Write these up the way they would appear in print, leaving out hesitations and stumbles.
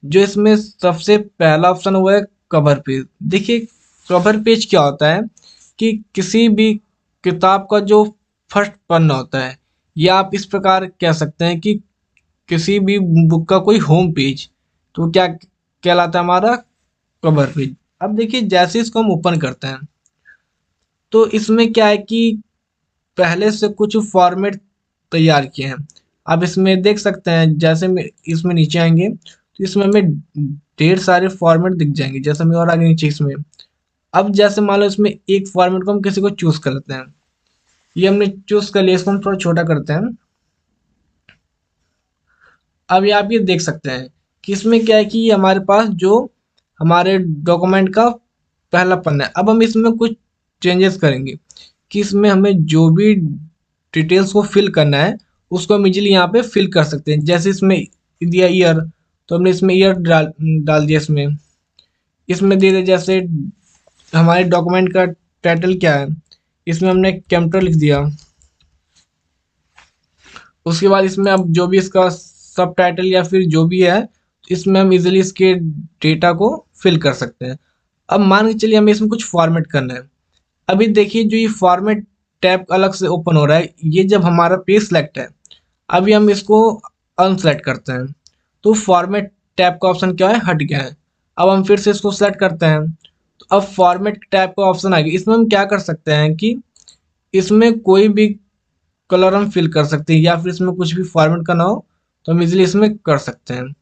जो इसमें सबसे पहला ऑप्शन हुआ है कवर पेज। देखिए कवर पेज क्या होता है कि किसी भी किताब का जो फर्स्ट पन्ना होता है, या आप इस प्रकार कह सकते हैं कि किसी भी बुक का कोई होम पेज, तो क्या कहलाता है हमारा कवर पेज। अब देखिए जैसे इसको हम ओपन करते हैं तो इसमें क्या है कि पहले से कुछ फॉर्मेट तैयार किए हैं। आप इसमें देख सकते हैं, जैसे में इसमें नीचे आएंगे तो इसमें हमें ढेर सारे फॉर्मेट दिख जाएंगे। जैसे हमें और आगे नीचे इसमें, अब जैसे मान लो इसमें एक फॉर्मेट को हम किसी को चूज कर लेते हैं। ये हमने चूज कर लिया, इसको हम थोड़ा छोटा करते हैं। अब ये आप ये देख सकते हैं कि इसमें क्या है कि ये हमारे पास जो हमारे डॉक्यूमेंट का पहला पन्ना है। अब हम इसमें कुछ चेंजेस करेंगे कि इसमें हमें जो भी डिटेल्स को फिल करना है उसको हम इजीली यहाँ पे फिल कर सकते हैं। जैसे इसमें दिया ईयर, तो हमने इसमें ईयर डाल डाल दिया। इसमें इसमें दे दिया जैसे हमारे डॉक्यूमेंट का टाइटल क्या है, इसमें हमने कैपिटल लिख दिया। उसके बाद इसमें अब जो भी इसका सब टाइटल या फिर जो भी है, इसमें हम इजीली इसके डेटा को फिल कर सकते हैं। अब मान के चलिए हमें इसमें कुछ फॉर्मेट करना है। अभी देखिए जो ये फॉर्मेट टैब अलग से ओपन हो रहा है, ये जब हमारा पेज सेलेक्ट है, अभी हम इसको अनसेलेक्ट करते हैं तो फॉर्मेट टैब का ऑप्शन क्या है, हट गया है। अब हम फिर से इसको सेलेक्ट करते हैं तो अब फॉर्मेट टैब का ऑप्शन आ गया। इसमें हम क्या कर सकते हैं कि इसमें कोई भी कलर हम फिल कर सकते हैं, या फिर इसमें कुछ भी फॉर्मेट करना हो तो हम इजीली इसमें कर सकते हैं।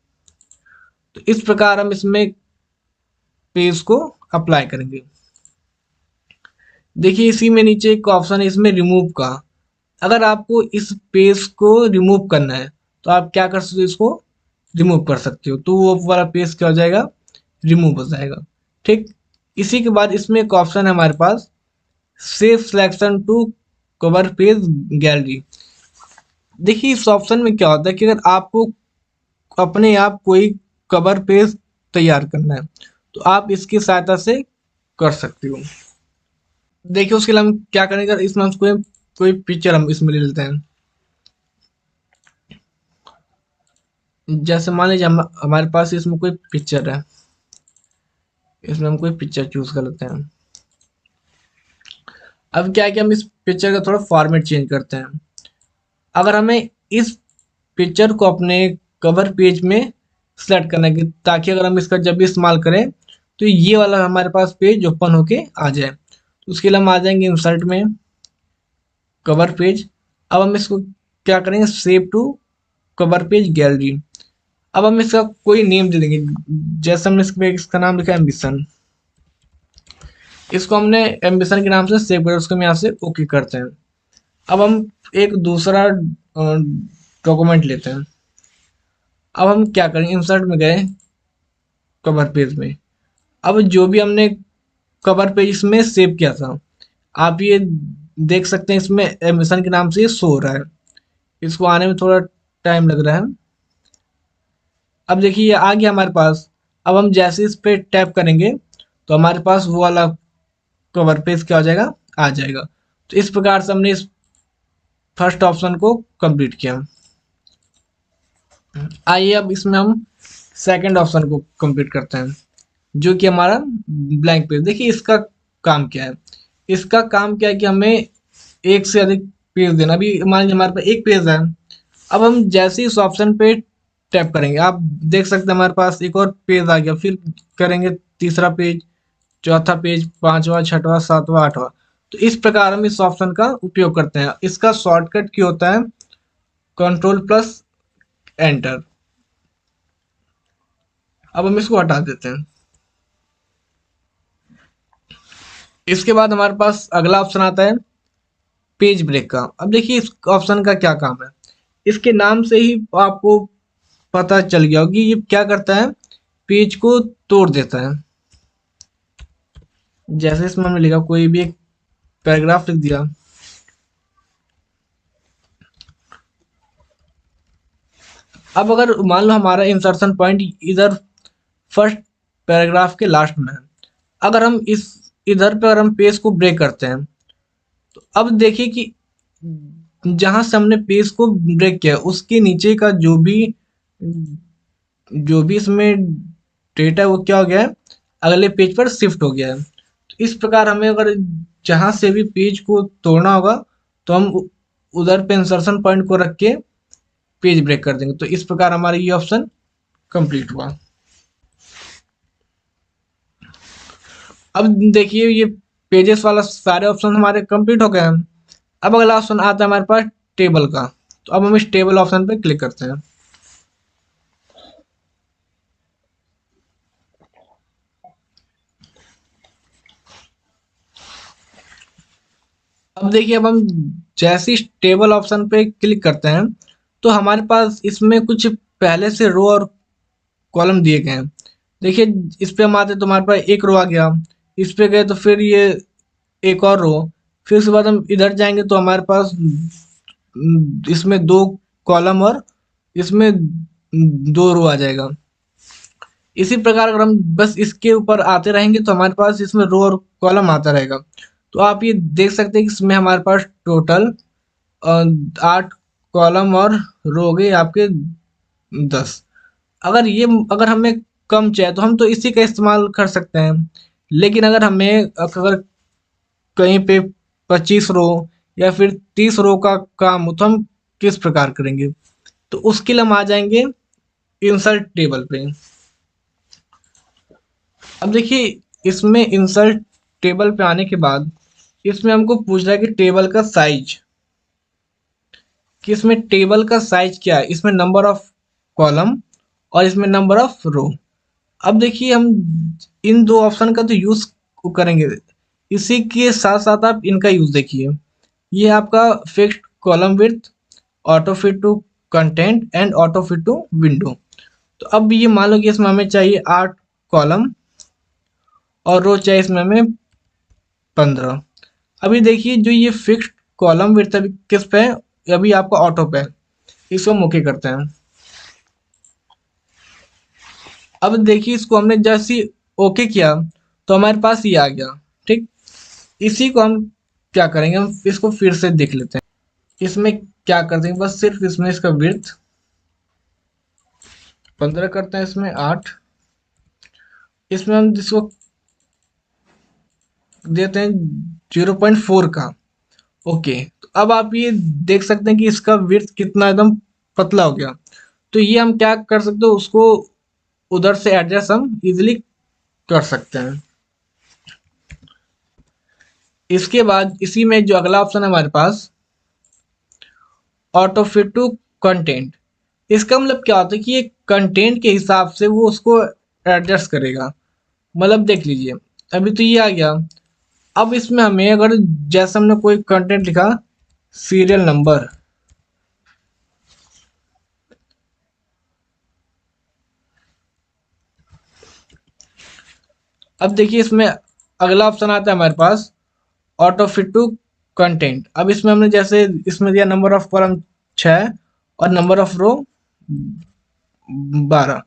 तो इस प्रकार हम इसमें पेज को अप्लाई करेंगे। देखिए इसी में नीचे एक ऑप्शन है इसमें रिमूव का। अगर आपको इस पेज को रिमूव करना है तो आप क्या कर सकते हो, इसको रिमूव कर सकते हो, तो वो वाला पेज क्या हो जाएगा, रिमूव हो जाएगा। ठीक। इसी के बाद इसमें एक ऑप्शन है हमारे पास, save selection to cover page gallery. देखिए इस ऑप्शन में क्या होता है कि अगर आपको अपने आप कोई कवर पेज तैयार करना है तो आप इसकी सहायता से कर सकते हो। देखिए उसके लिए हम क्या करेंगे, इसमें हम कोई पिक्चर हम इसमें ले लेते हैं। जैसे मान लीजिए हमारे पास इसमें कोई पिक्चर है, इसमें हम कोई पिक्चर चूज कर लेते हैं। अब क्या है कि हम इस पिक्चर का थोड़ा फॉर्मेट चेंज करते हैं। अगर हमें इस पिक्चर को अपने कवर पेज में सेलेक्ट करना है ताकि अगर हम इसका जब भी इस्तेमाल करें तो ये वाला हमारे पास पेज ओपन होके आ जाए, तो उसके लिए हम आ जाएंगे इंसर्ट में, कवर पेज। अब हम इसको क्या करेंगे, save to cover page gallery. अब हम इसका कोई नेम दे देंगे। जैसे हमने इसका नाम लिखा है एम्बिशन, इसको हमने एम्बिशन के नाम से सेव कर, उसको हम यहाँ से ओके करते हैं। अब हम एक दूसरा डॉक्यूमेंट लेते हैं। अब हम क्या करेंगे, इंसर्ट में गए, कवर पेज में। अब जो भी हमने कवर पेज इसमें सेव किया था, आप ये देख सकते हैं इसमें एम्बिशन के नाम से ये शो हो रहा है। इसको आने में थोड़ा टाइम लग रहा है। अब देखिए ये आ गया हमारे पास। अब हम जैसे इस पे टैप करेंगे तो हमारे पास वो वाला कवर पेज क्या हो जाएगा, आ जाएगा। तो इस प्रकार से हमने इस फर्स्ट ऑप्शन को कंप्लीट किया। आइए अब इसमें हम सेकंड ऑप्शन को कंप्लीट करते हैं, जो कि हमारा ब्लैंक पेज। देखिए इसका काम क्या है, इसका काम क्या है कि हमें एक से अधिक पेज देना। अभी मान लीजिए हमारे पास एक पेज है। अब हम जैसे ही इस ऑप्शन पे टैप करेंगे, आप देख सकते हैं हमारे पास एक और पेज आ गया। फिर करेंगे तीसरा पेज, चौथा पेज, पांचवा, छठवां, सातवां, आठवां। तो इस प्रकार हम इस ऑप्शन का उपयोग करते हैं। इसका शॉर्टकट की होता है कंट्रोल प्लस एंटर। अब हम इसको हटा देते हैं। इसके बाद हमारे पास अगला ऑप्शन आता है पेज ब्रेक का। अब देखिए इस ऑप्शन का क्या काम है, इसके नाम से ही आपको पता चल गया होगी ये क्या करता है, पेज को तोड़ देता है। जैसे इसमें हमने लिखा, कोई भी एक पैराग्राफ लिख दिया। अब अगर मान लो हमारा इंसर्शन पॉइंट इधर फर्स्ट पैराग्राफ के लास्ट में है, अगर हम इस इधर पे अगर हम पेज को ब्रेक करते हैं तो अब देखिए कि जहां से हमने पेज को ब्रेक किया उसके नीचे का जो भी जो भी इसमें डेटा है वो क्या हो गया है, अगले पेज पर शिफ्ट हो गया है। तो इस प्रकार हमें अगर जहाँ से भी पेज को तोड़ना होगा तो हम उधर पे इंसर्शन पॉइंट को रख के पेज ब्रेक कर देंगे। तो इस प्रकार हमारा ये ऑप्शन कंप्लीट हुआ। अब देखिए ये पेजेस वाला सारे ऑप्शन हमारे कंप्लीट हो गए हैं। अब अगला ऑप्शन आता है हमारे पास टेबल का। तो अब हम इस टेबल ऑप्शन पे क्लिक करते हैं। अब देखिए अब हम जैसे ही टेबल ऑप्शन पे क्लिक करते हैं तो हमारे पास इसमें कुछ पहले से रो और कॉलम दिए गए हैं। देखिए इस पे हम आते हैं तो हमारे पास एक रो आ गया, इस पे गए तो फिर ये एक और रो, फिर उसके बाद हम इधर जाएंगे तो हमारे पास इसमें दो कॉलम और इसमें दो रो आ जाएगा। इसी प्रकार अगर हम बस इसके ऊपर आते रहेंगे तो हमारे पास इसमें रो और कॉलम आता रहेगा। तो आप ये देख सकते हैं कि इसमें हमारे पास टोटल 8 कॉलम और रो हो गए आपके 10। अगर हमें कम चाहिए तो हम तो इसी का इस्तेमाल कर सकते हैं। लेकिन अगर कहीं पे 25 रो या फिर 30 रो का काम हो तो हम किस प्रकार करेंगे? तो उसके लिए हम आ जाएंगे इंसर्ट टेबल पे। अब देखिए इसमें इंसर्ट टेबल पे आने के बाद इसमें हमको पूछ रहा है कि टेबल का साइज, कि इसमें टेबल का साइज क्या है, इसमें नंबर ऑफ कॉलम और इसमें नंबर ऑफ रो। अब देखिए हम इन दो ऑप्शन का तो यूज करेंगे, इसी के साथ साथ आप इनका यूज देखिए। ये आपका fixed column width, auto fit to content and auto fit to window. तो अब ये मान लो कि इसमें हमें चाहिए 8 कॉलम और रो चाहिए इसमें हमें 15। अभी देखिए जो ये फिक्स्ड कॉलम विड्थ अभी किस पे है, अभी आपका ऑटो पे है। इसको हम ओके करते हैं। अब देखिए इसको हमने जैसे ही ओके किया तो हमारे पास ये आ गया। ठीक, इसी को हम क्या करेंगे, हम इसको फिर से देख लेते हैं। इसमें क्या कर देंगे, बस सिर्फ इसमें इसका विड्थ 15 करते हैं, इसमें 8, इसमें हम इसको देते हैं 0.4 का। ओके, तो अब आप ये देख सकते हैं कि इसका विड्थ कितना एकदम पतला हो गया। तो ये हम क्या कर सकते हो, उसको उधर से एडजस्ट हम इजीली कर सकते हैं। इसके बाद इसी में जो अगला ऑप्शन है हमारे पास ऑटो फिट टू कंटेंट। इसका मतलब क्या होता है कि ये कंटेंट के हिसाब से वो उसको एडजस्ट करेगा। मतलब देख लीजिए अभी तो ये आ गया। अब इसमें हमें अगर जैसे हमने कोई कंटेंट लिखा सीरियल नंबर, अब देखिए इसमें अगला ऑप्शन आता है हमारे पास ऑटो फिट टू कंटेंट। अब इसमें हमने जैसे इसमें दिया नंबर ऑफ कॉलम 6 और नंबर ऑफ रो 12,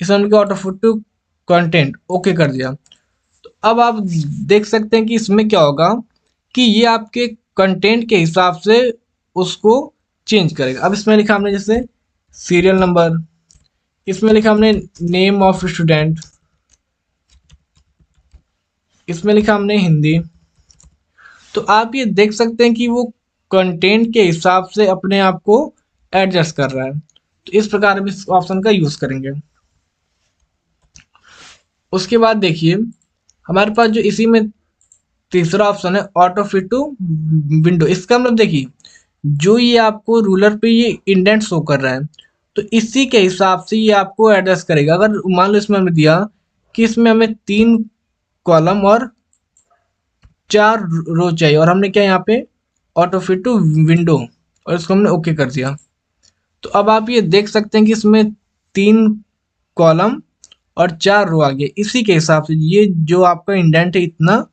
इसमें हमने auto fit to content okay कर दिया। तो अब आप देख सकते हैं कि इसमें क्या होगा कि ये आपके कंटेंट के हिसाब से उसको चेंज करेगा। अब इसमें लिखा हमने जैसे सीरियल नंबर, इसमें लिखा हमने नेम ऑफ स्टूडेंट, इसमें लिखा हमने हिंदी। तो आप ये देख सकते हैं कि वो कंटेंट के हिसाब से अपने आप को एडजस्ट कर रहा है। तो इस प्रकार हम इस ऑप्शन का यूज करेंगे। उसके बाद देखिए हमारे पास जो इसी में तीसरा ऑप्शन है ऑटो फिट टू विंडो। इसका मतलब देखिए जो ये आपको रूलर पे ये इंडेंट शो कर रहा है तो इसी के हिसाब से ये आपको एडजस्ट करेगा। अगर मान लो इसमें हमें दिया कि इसमें हमें 3 कॉलम और 4 रो चाहिए और हमने क्या यहाँ पे ऑटो फिट टू विंडो और इसको हमने ओके कर दिया। तो अब आप ये देख सकते हैं कि इसमें 3 कॉलम और 4 रो आ गए। इसी के हिसाब से ये जो आपका इंडेंट है इतना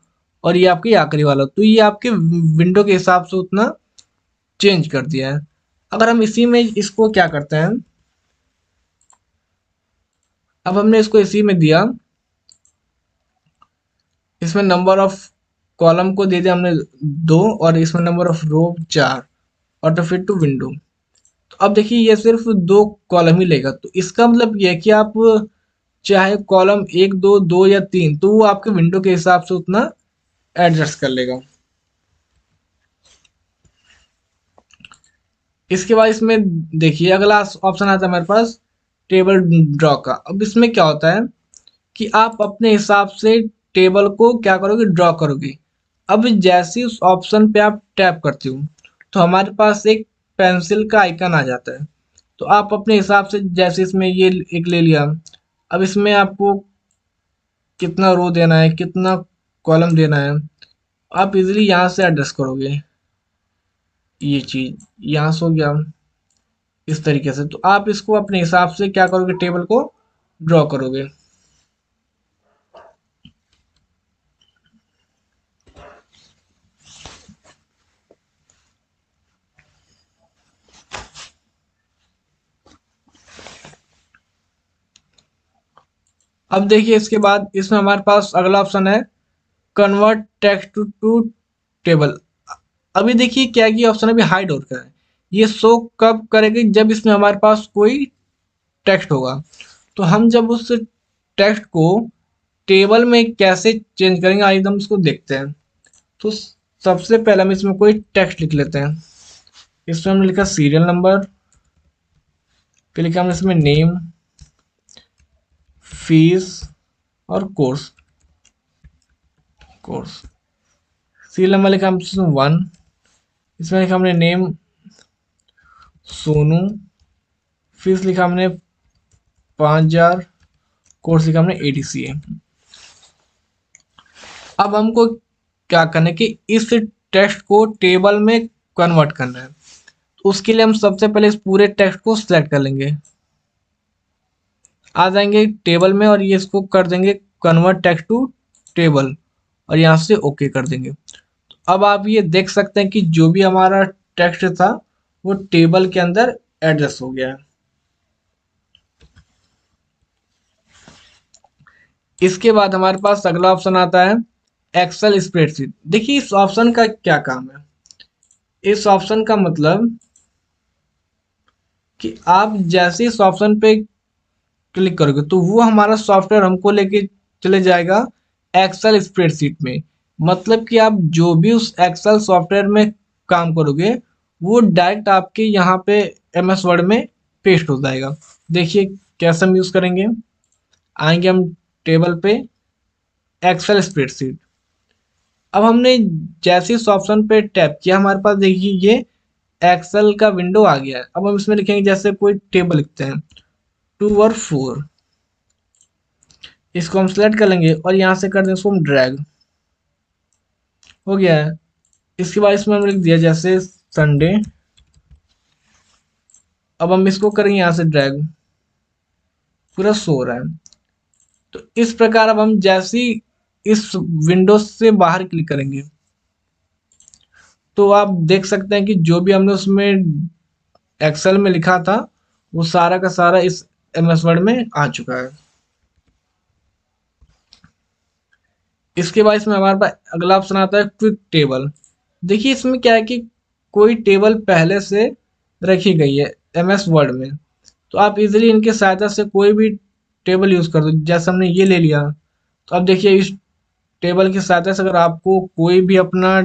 और ये आपके आखिरी वाला, तो ये आपके विंडो के हिसाब से उतना चेंज कर दिया है। अगर हम इसी में इसको क्या करते हैं, अब हमने इसको इसी में दिया, इसमें नंबर ऑफ कॉलम को दे दिया हमने 2 और इसमें number of row 4, auto fit to window. तो अब देखिए ये सिर्फ दो कॉलम ही लेगा, तो इसका मतलब ये है कि आप चाहे कॉलम एक दो दो या तीन, तो वो आपके विंडो के हिसाब से उतना एडजस्ट कर लेगा। इसके बाद इसमें देखिए अगला ऑप्शन आता है हमारे पास टेबल ड्रॉ का। अब इसमें क्या होता है कि आप अपने हिसाब से टेबल को क्या करोगे, ड्रॉ करोगे। अब जैसे उस ऑप्शन पे आप टैप करते हो तो हमारे पास एक पेंसिल का आइकन आ जाता है। तो आप अपने हिसाब से जैसे इसमें ये एक ले लिया, अब इसमें आपको कितना रो देना है, कितना कॉलम देना है, आप इजीली यहाँ से एडजस्ट करोगे। ये चीज यहाँ से हो गया इस तरीके से। तो आप इसको अपने हिसाब से क्या करोगे, टेबल को ड्रॉ करोगे। अब देखिए इसके बाद इसमें हमारे पास अगला ऑप्शन है कन्वर्ट टेक्स्ट टू टेबल। अभी देखिए क्या ये ऑप्शन अभी हाइड हो रखा है। ये शो कब करेगी, जब इसमें हमारे पास कोई टेक्स्ट होगा। तो हम जब उस टेक्स्ट को टेबल में कैसे चेंज करेंगे, आइए हम उसको देखते हैं। तो सबसे पहले हम इसमें कोई टेक्स्ट लिख लेते हैं। इसमें हमने लिखा सीरियल नंबर, फिर लिखा हमने इसमें नेम, फीस और कोर्स। कोर्स सीरियल नंबर लिखा हमने इसमें 1, इसमें लिखा हमने नेम सोनू, फीस लिखा हमने 5,000, कोर्स लिखा हमने ADCA। अब हमको क्या करना है कि इस टेक्स्ट को टेबल में कन्वर्ट करना है। तो उसके लिए हम सबसे पहले इस पूरे टेक्स्ट को सिलेक्ट कर लेंगे, आ जाएंगे टेबल में और ये इसको कर देंगे कन्वर्ट टेक्स्ट टू टेबल और यहाँ से ओके कर देंगे। तो अब आप ये देख सकते हैं कि जो भी हमारा टेक्स्ट था वो टेबल के अंदर एडजस्ट हो गया है। इसके बाद हमारे पास अगला ऑप्शन आता है एक्सेल स्प्रेडशीट। देखिए इस ऑप्शन का क्या काम है। इस ऑप्शन का मतलब कि आप जैसे इस ऑप्शन पे क्लिक करोगे तो वो हमारा सॉफ्टवेयर हमको लेके चले जाएगा एक्सेल स्प्रेडशीट में। मतलब कि आप जो भी उस एक्सेल सॉफ्टवेयर में काम करोगे वो डायरेक्ट आपके यहाँ पे MS वर्ड में पेस्ट हो जाएगा। देखिए कैसे हम यूज़ करेंगे। आएंगे हम टेबल पे, एक्सेल स्प्रेडशीट। अब हमने जैसे इस ऑप्शन पे टैप किया हमारे पास देखिए ये एक्सेल का विंडो आ गया है। अब हम इसमें लिखेंगे जैसे कोई टेबल लिखते हैं 2 और 4, इसको हम सेलेक्ट कर लेंगे और यहाँ से कर देंगे इसको हम ड्रैग, हो गया है। इसके बाद इसमें हम लिख दिया जैसे संडे। अब हम इसको करेंगे यहाँ से ड्रैग, पूरा शो हो रहा है। तो इस प्रकार अब हम जैसे ही इस विंडो से बाहर क्लिक करेंगे तो आप देख सकते हैं कि जो भी हमने उसमें एक्सेल में लिखा था वो सारा का सारा इस MS वर्ड में आ चुका है। इसके बाद इसमें हमारे पास अगला ऑप्शन आता है क्विक टेबल। देखिए इसमें क्या है कि कोई टेबल पहले से रखी गई है MS वर्ड में, तो आप इजीली इनके सहायता से कोई भी टेबल यूज कर दो। जैसे हमने ये ले लिया, तो अब देखिए इस टेबल की सहायता से अगर आपको कोई भी अपना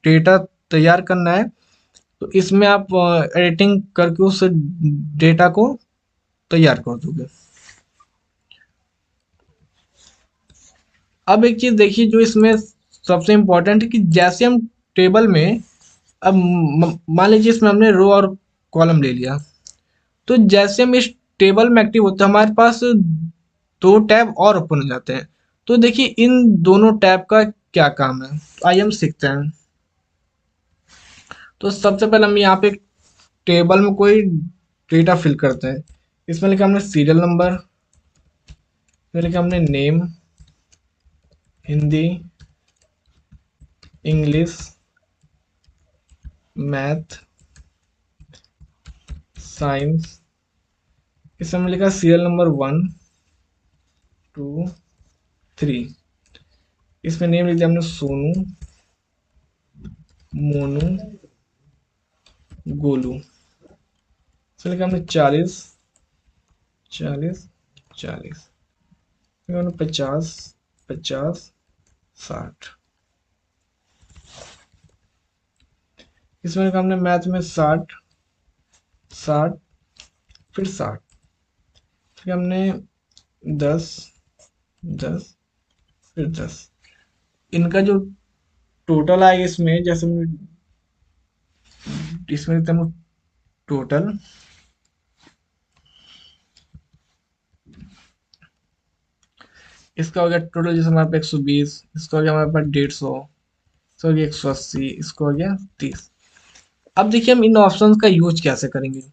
डेटा तैयार करना है तो इसमें आप एडिटिंग करके उस डेटा को तैयार कर दोगे। अब एक चीज देखिए जो इसमें सबसे इम्पोर्टेंट है कि जैसे हम टेबल में अब मान लीजिए इसमें हमने रो और कॉलम ले लिया, तो जैसे हम इस टेबल में एक्टिव होते हैं हमारे पास दो टैब और ओपन हो जाते हैं। तो देखिए इन दोनों टैब का क्या काम है, तो आइए हम सीखते हैं। तो सबसे पहले हम यहाँ पे टेबल में कोई डेटा फिल करते हैं। इसमें लिखा हमने सीरियल नंबर, फिर लिखा हमने name, Hindi, English, math, science. इसमें हमने लिखा सीरियल नंबर 1 2 3। इसमें नेम लिख दिया हमने सोनू, मोनू, गोलू। चलिए हमने 40 40 40, फिर हमने 50 50 60, इसमें हमने मैथ में 60 60 फिर 60, फिर हमने 10 10 फिर 10, इनका जो टोटल आएगा इसमें, जैसे इसमें लिखते हैं टोटल, इसका हो गया टोटल, जैसे हमारे पास 120, इसका हो गया हमारे पास 150, इसका हो गया 180, इसको हो गया 30। अब देखिए हम इन ऑप्शंस का यूज कैसे करेंगे।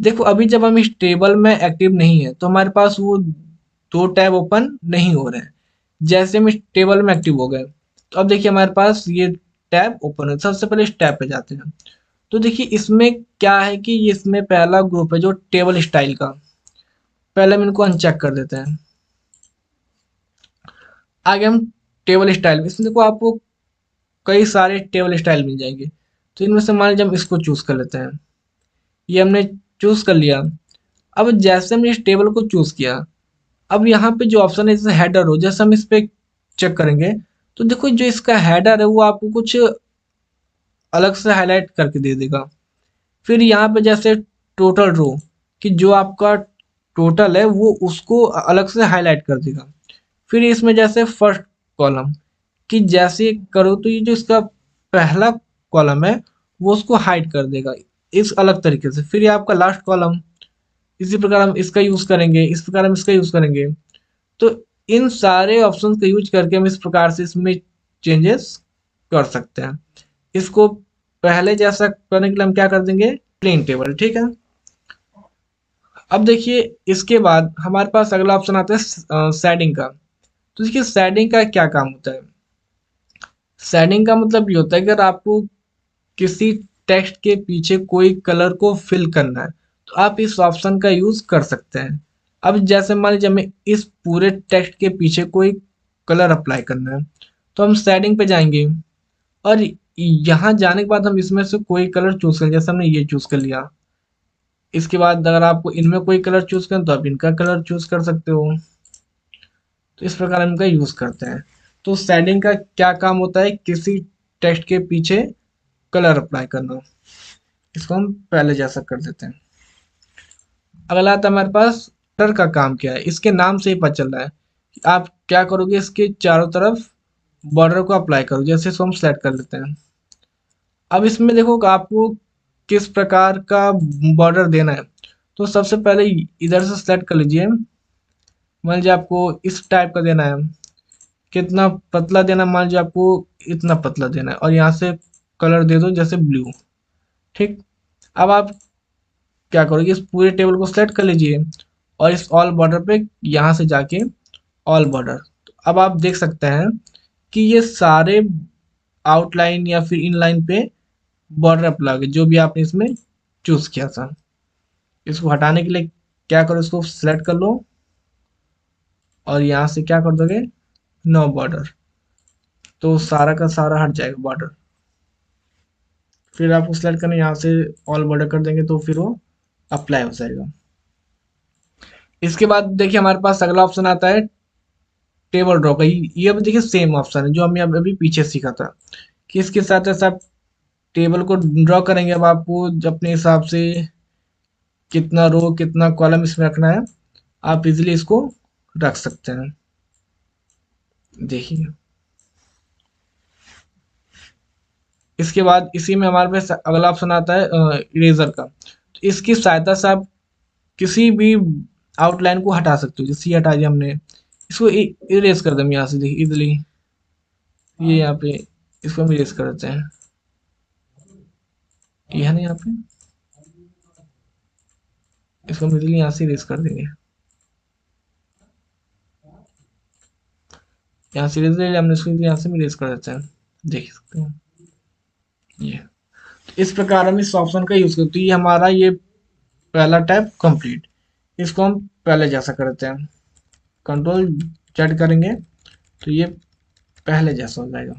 देखो अभी जब हम इस टेबल में एक्टिव नहीं है तो हमारे पास वो दो टैब ओपन नहीं हो रहे हैं। जैसे हम इस टेबल में एक्टिव हो गए तो अब देखिए हमारे पास ये टैब ओपन है। सबसे पहले इस टैब पे जाते हैं। तो देखिए इसमें क्या है कि ये इसमें पहला ग्रुप है जो टेबल स्टाइल का, पहले हम इनको अनचेक कर देते हैं। आगे हम टेबल स्टाइल में, इसमें देखो आपको कई सारे टेबल स्टाइल मिल जाएंगे। तो इनमें से मान लीजिए हम इसको चूज कर लेते हैं। ये हमने चूज कर लिया। अब जैसे हमने इस टेबल को चूज किया, अब यहाँ पे जो ऑप्शन है जैसे हेडर हो, जैसे हम इस पे चेक करेंगे तो देखो जो इसका हेडर है वो आपको कुछ अलग से हाईलाइट करके दे देगा। फिर यहाँ पे जैसे टोटल रो, कि जो आपका टोटल है वो उसको अलग से हाईलाइट कर देगा। फिर इसमें जैसे फर्स्ट कॉलम, कि जैसे करो तो ये जो इसका पहला कॉलम है वो उसको हाइड कर देगा इस अलग तरीके से। फिर ये आपका लास्ट कॉलम, इसी प्रकार हम इसका यूज करेंगे, इस प्रकार हम इसका यूज करेंगे। तो इन सारे ऑप्शंस का यूज करके हम इस प्रकार से इसमें चेंजेस कर सकते हैं। इसको पहले जैसा करने के लिए हम क्या कर देंगे, प्लेन टेबल, ठीक है। अब देखिए इसके बाद हमारे पास अगला ऑप्शन आता है शेडिंग का। तो देखिए शेडिंग का क्या काम होता है। शेडिंग का मतलब ये होता है कि अगर आपको किसी टेक्स्ट के पीछे कोई कलर को फिल करना है तो आप इस ऑप्शन का यूज कर सकते हैं। अब जैसे मान लीजिए हमें इस पूरे टेक्स्ट के पीछे कोई कलर अप्लाई करना है तो हम शेडिंग पे जाएंगे और यहाँ जाने के बाद हम इसमें से कोई कलर चूज करें। जैसे हमने ये चूज कर लिया, इसके बाद अगर आपको इनमें कोई कलर चूज करें तो आप इनका कलर चूज कर सकते हो। तो इस प्रकार हम इनका यूज करते हैं। तो शेडिंग का क्या काम होता है, किसी टेक्स्ट के पीछे कलर अप्लाई करना। इसको हम पहले जैसा कर देते हैं। अगला आता है हमारे पास बॉर्डर का काम क्या है। इसके नाम से ही पता चल रहा है कि आप क्या करोगे, इसके चारों तरफ बॉर्डर को अप्लाई करो। जैसे इसको हम सेलेक्ट कर लेते हैं। अब इसमें देखो कि आपको किस प्रकार का बॉर्डर देना है। तो सबसे पहले इधर से सेलेक्ट कर लीजिए। मान लीजिए आपको इस टाइप का देना है, कितना पतला देना, मान लीजिए आपको इतना पतला देना है और यहाँ से कलर दे दो जैसे ब्लू, ठीक। अब आप क्या करोगे, इस पूरे टेबल को सेलेक्ट कर लीजिए और इस ऑल बॉर्डर पे यहाँ से जाके ऑल बॉर्डर। तो अब आप देख सकते हैं कि ये सारे आउटलाइन या फिर इन लाइन पे बॉर्डर अप्लाई होगी जो भी आपने इसमें चूज किया था। इसको हटाने के लिए क्या करो, इसको सिलेक्ट कर लो और यहाँ से क्या कर दोगे, नो बॉर्डर। तो सारा का सारा हट जाएगा बॉर्डर। फिर आपको सिलेक्ट करना, यहाँ से ऑल बॉर्डर कर देंगे तो फिर वो अप्लाई हो जाएगा। इसके बाद देखिए हमारे पास अगला ऑप्शन आता है टेबल ड्रॉ का। ये अब देखिए सेम ऑप्शन है जो हमने अभी पीछे सीखा था, कि इसके साथ साथ टेबल को ड्रॉ करेंगे। अब आपको अपने हिसाब से कितना रो कितना कॉलम इसमें रखना है आप इजीली इसको रख सकते हैं। देखिए इसके बाद इसी में हमारे पास अगला ऑप्शन आता है इरेजर का। तो इसकी सहायता से आप किसी भी आउटलाइन को हटा सकते हो। जैसे ये हटा दिया हमने, इसको इरेज कर दें यहाँ से, देखिए इजिली ये यहाँ पे इसको हम इरेज कर देते हैं। ये है ना यहाँ पे, इसको हम इजिली यहाँ से इरेज कर देंगे। यहाँ से इरेज ले लिया हमने, इसको यहाँ से इरेज कर देते हैं, देख सकते हैं ये। तो इस प्रकार हम इस ऑप्शन का यूज करते हैं। ये हमारा ये पहला टैब कंप्लीट। इसको हम पहले जैसा करते हैं, कंट्रोल जेड करेंगे तो ये पहले जैसा हो जाएगा।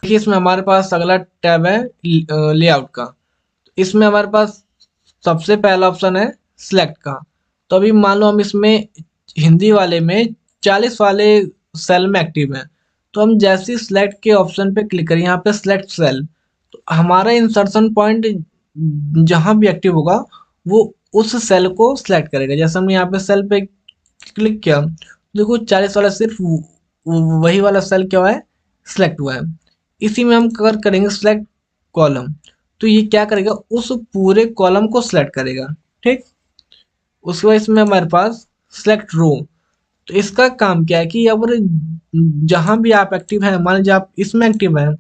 देखिए इसमें हमारे पास अगला टैब है लेआउट का। इसमें हमारे पास सबसे पहला ऑप्शन है सिलेक्ट का। तो अभी मान लो हम इसमें हिंदी वाले में 40 वाले सेल में एक्टिव है। तो हम जैसे ही सिलेक्ट के ऑप्शन पे क्लिक करें, यहाँ पे सिलेक्ट सेल, तो हमारा इंसर्शन पॉइंट जहाँ भी एक्टिव होगा वो उस सेल को सिलेक्ट करेगा। जैसे हमने यहाँ पे सेल पे क्लिक किया, देखो 40 वाला सिर्फ वही वाला सेल क्या हुआ है, सिलेक्ट हुआ है। इसी में हम अगर करेंगे सिलेक्ट कॉलम, तो ये क्या करेगा, उस पूरे कॉलम को सिलेक्ट करेगा। ठीक, उसके बाद इसमें हमारे पास सिलेक्ट रो। तो इसका काम क्या है कि अगर जहां भी आप एक्टिव हैं, मान लीजिए आप इसमें एक्टिव हैं,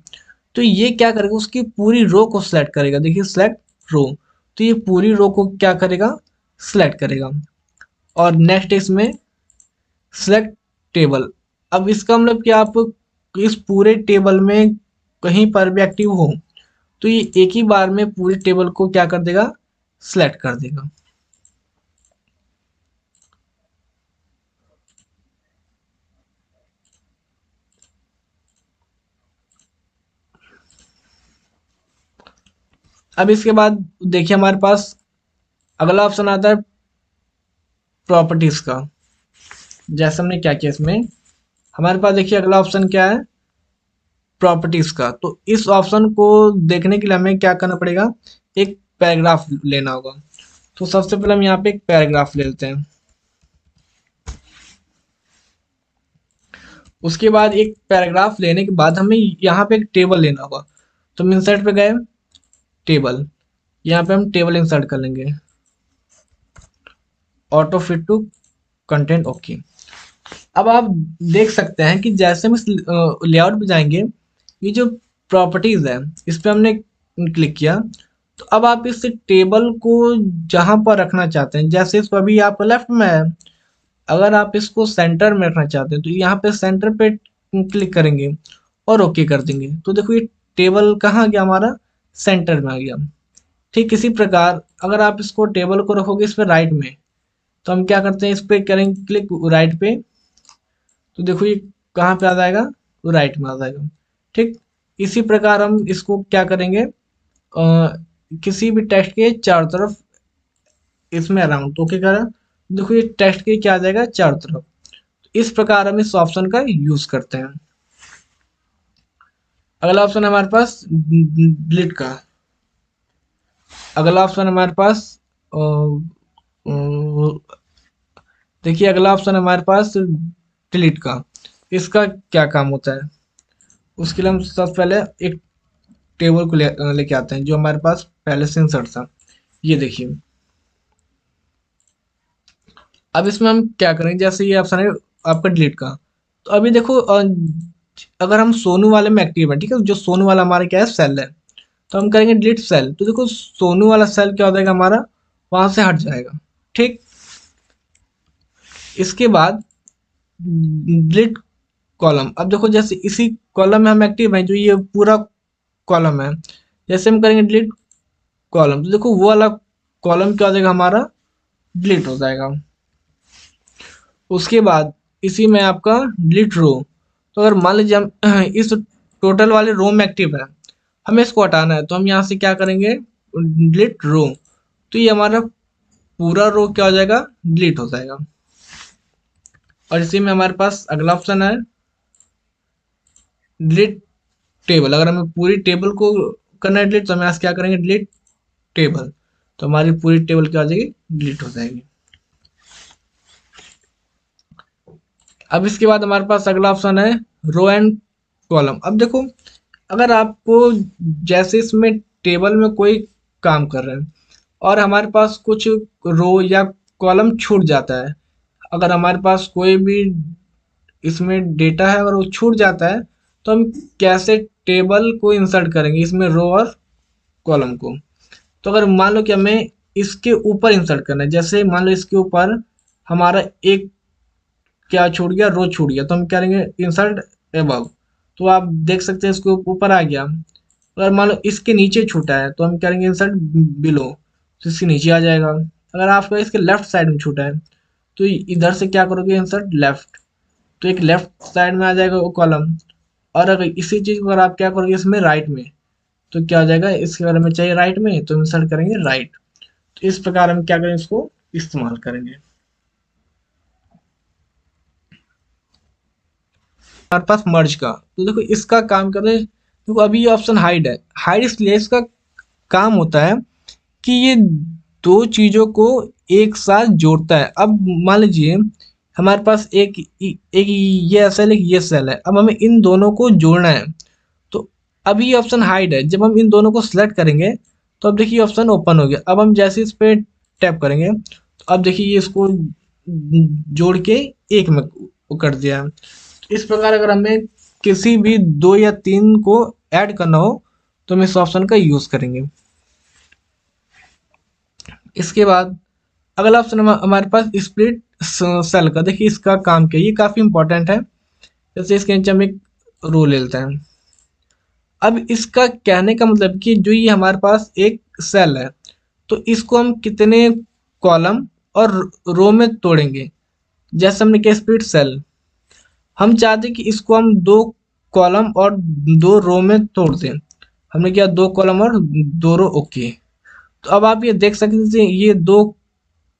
तो ये क्या करेगा, उसकी पूरी रो को सिलेक्ट करेगा। देखिए सिलेक्ट रो, तो ये पूरी रो को क्या करेगा, सिलेक्ट करेगा। और नेक्स्ट इसमें सिलेक्ट टेबल। अब इसका मतलब कि आप इस पूरे टेबल में कहीं पर भी एक्टिव हो, तो ये एक ही बार में पूरी टेबल को क्या कर देगा, सिलेक्ट कर देगा। अब इसके बाद देखिए हमारे पास अगला ऑप्शन आता है प्रॉपर्टीज का। जैसे हमने क्या किया इसमें, हमारे पास देखिए अगला ऑप्शन क्या है, प्रॉपर्टीज का। तो इस ऑप्शन को देखने के लिए हमें क्या करना पड़ेगा, एक पैराग्राफ लेना होगा। तो सबसे पहले हम यहाँ पे एक पैराग्राफ ले लेते हैं। उसके बाद एक पैराग्राफ लेने के बाद हमें यहाँ पे एक टेबल लेना होगा। तो हम इंसर्ट पे गए, टेबल, यहाँ पे हम टेबल इंसर्ट कर लेंगे, auto fit to content, okay. अब आप देख सकते हैं कि जैसे हम इस लेआउट पे जाएंगे, ये जो प्रॉपर्टीज है इस पे हमने क्लिक किया, तो अब आप इस टेबल को जहां पर रखना चाहते हैं, जैसे इस पर अभी आप लेफ्ट में है, अगर आप इसको सेंटर में रखना चाहते हैं तो यहाँ पे सेंटर पे क्लिक करेंगे और ओके कर देंगे। तो देखो ये टेबल कहाँ गया, हमारा सेंटर में आ गया। ठीक इसी प्रकार अगर आप इसको टेबल को रखोगे इस पे राइट में, तो हम क्या करते हैं, इस पे करेंगे क्लिक राइट पे, तो देखो ये कहाँ पे आ जाएगा, तो राइट में आ जाएगा। ठीक, इसी प्रकार हम इसको क्या करेंगे, किसी भी टेक्स्ट के चारों तरफ इसमें अराउंड, तो क्या करें, देखो ये टेक्स्ट के क्या आ जाएगा, चारों तरफ। तो इस प्रकार हम इस ऑप्शन का यूज करते हैं। अगला ऑप्शन है हमारे पास डिलीट का। अगला ऑप्शन हमारे पास अ, देखिए अगला ऑप्शन हमारे पास डिलीट का। इसका क्या काम होता है, उसके लिए हम सबसे पहले एक टेबल को लेके आते हैं जो हमारे पास पहले से इंसर्ट था। ये देखिए, अब इसमें हम क्या करेंगे, जैसे ये ऑप्शन है आपका डिलीट का। तो अभी देखो अगर हम सोनू वाले में एक्टिव है, ठीक है, जो सोनू वाला हमारा क्या है, सेल है, तो हम करेंगे डिलीट सेल। तो देखो सोनू वाला सेल क्या हो जाएगा, हमारा वहां से हट जाएगा। ठीक, इसके बाद डिलीट कॉलम। अब देखो जैसे इसी कॉलम में हम एक्टिव हैं, जो ये पूरा कॉलम है, जैसे हम करेंगे डिलीट कॉलम, तो देखो वो वाला कॉलम क्या हो जाएगा, हमारा डिलीट हो जाएगा। उसके बाद इसी में आपका डिलीट रो। तो अगर मान लीजिए हम इस टोटल वाले रो में एक्टिव है, हमें इसको हटाना है, तो हम यहाँ से क्या करेंगे, डिलीट रो। तो ये हमारा पूरा रो क्या हो जाएगा, डिलीट हो जाएगा। और इसी में हमारे पास अगला ऑप्शन है डिलीट टेबल। अगर हमें पूरी टेबल को करना है डिलीट, तो हम यहाँ से क्या करेंगे, डिलीट टेबल। तो हमारी पूरी टेबल क्या हो जाएगी, डिलीट हो जाएगी। अब इसके बाद हमारे पास अगला ऑप्शन है रो एंड कॉलम। अब देखो अगर आपको जैसे इसमें टेबल में कोई काम कर रहे हैं और हमारे पास कुछ रो या कॉलम छूट जाता है, अगर हमारे पास कोई भी इसमें डेटा है और वो छूट जाता है, तो हम कैसे टेबल को इंसर्ट करेंगे इसमें रो और कॉलम को। तो अगर मान लो कि हमें इसके ऊपर इंसर्ट करना है, जैसे मान लो इसके ऊपर हमारा एक क्या छूट गया, रो छूट गया, तो हम क्या करेंगे, इंसर्ट एबव। तो आप देख सकते हैं इसके ऊपर आ गया। अगर मान लो इसके नीचे छूटा है, तो हम करेंगे इंसर्ट बिलो, तो इसके नीचे आ जाएगा। अगर आपका इसके लेफ्ट साइड में छूटा है, तो इधर से क्या करोगे, इंसर्ट लेफ्ट, तो एक लेफ्ट साइड में आ जाएगा वो कॉलम। और अगर इसी चीज को अगर आप क्या करोगे इसमें राइट में, तो क्या हो जाएगा, इसके बारे में चाहिए राइट में तो इंसर्ट करेंगे राइट। तो इस प्रकार हम क्या करेंगे, इसको इस्तेमाल करेंगे। हमारे पास मर्ज का, तो देखो इसका काम कर रहे, देखो अभी ये ऑप्शन हाइड है। हाइड इसलिए, इसका काम होता है कि ये दो चीजों को एक साथ जोड़ता है। अब मान लीजिए हमारे पास एक ये सेल, एक ये सेल है, अब हमें इन दोनों को जोड़ना है। तो अभी ये ऑप्शन हाइड है, जब हम इन दोनों को सिलेक्ट करेंगे तो अब देखिए ऑप्शन ओपन हो गया। अब हम जैसे इस पे टैप करेंगे तो अब देखिए ये इसको जोड़ के एक में कर दिया है। इस प्रकार अगर हमें किसी भी दो या तीन को ऐड करना हो तो हम इस ऑप्शन का यूज करेंगे। इसके बाद अगला ऑप्शन हमारे पास स्प्लिट सेल का। देखिए इसका काम क्या है, ये काफी इंपॉर्टेंट है। जैसे इसके नीचे हम एक रो ले लेते हैं। अब इसका कहने का मतलब कि जो ये हमारे पास एक सेल है, तो इसको हम कितने कॉलम और रो में तोड़ेंगे। जैसे हमने किया स्प्लिट सेल, हम चाहते कि इसको हम दो कॉलम और दो रो में तोड़ दें। हमने किया दो कॉलम और दो रो, ओके। तो अब आप ये देख सकते हैं, ये दो